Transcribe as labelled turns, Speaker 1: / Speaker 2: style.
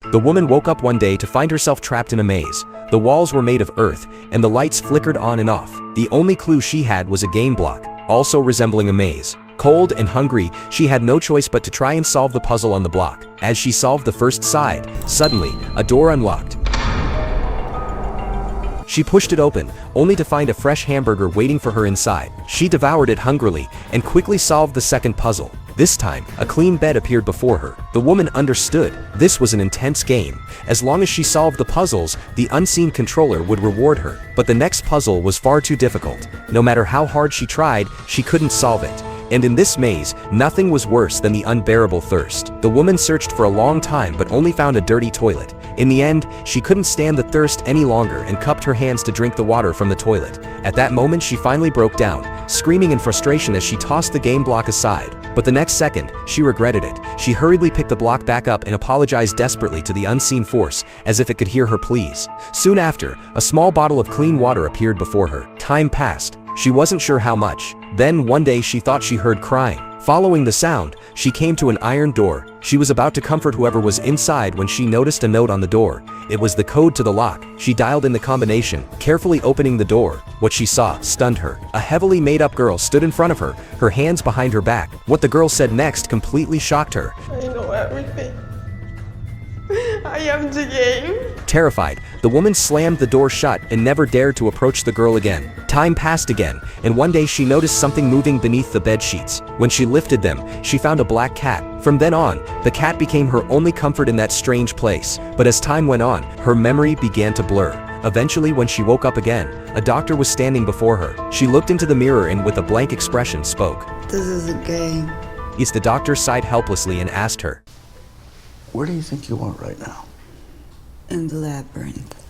Speaker 1: The woman woke up one day to find herself trapped in a maze. The walls were made of earth, and the lights flickered on and off. The only clue she had was a game block, also resembling a maze. Cold and hungry, she had no choice but to try and solve the puzzle on the block. As she solved the first side, suddenly, a door unlocked. She pushed it open, only to find a fresh hamburger waiting for her inside. She devoured it hungrily, and quickly solved the second puzzle. This time, a clean bed appeared before her. The woman understood. This was an intense game. As long as she solved the puzzles, the unseen controller would reward her. But the next puzzle was far too difficult. No matter how hard she tried, she couldn't solve it. And in this maze, nothing was worse than the unbearable thirst. The woman searched for a long time but only found a dirty toilet. In the end, she couldn't stand the thirst any longer and cupped her hands to drink the water from the toilet. At that moment she finally broke down, screaming in frustration as she tossed the game block aside. But the next second, she regretted it. She hurriedly picked the block back up and apologized desperately to the unseen force, as if it could hear her pleas. Soon after, a small bottle of clean water appeared before her. Time passed. She wasn't sure how much. Then one day she thought she heard crying. Following the sound, she came to an iron door. She was about to comfort whoever was inside when she noticed a note on the door. It was the code to the lock. She dialed in the combination, carefully opening the door. What she saw stunned her. A heavily made-up girl stood in front of her, her hands behind her back. What the girl said next completely shocked her.
Speaker 2: I know everything. I am the game.
Speaker 1: Terrified, the woman slammed the door shut and never dared to approach the girl again. Time passed again, and one day she noticed something moving beneath the bed sheets. When she lifted them, she found a black cat. From then on, the cat became her only comfort in that strange place. But as time went on, her memory began to blur. Eventually, when she woke up again, a doctor was standing before her. She looked into the mirror and with a blank expression spoke.
Speaker 2: This is a game.
Speaker 1: Yes, the doctor sighed helplessly and asked her.
Speaker 3: Where do you think you are right now?
Speaker 2: In the labyrinth.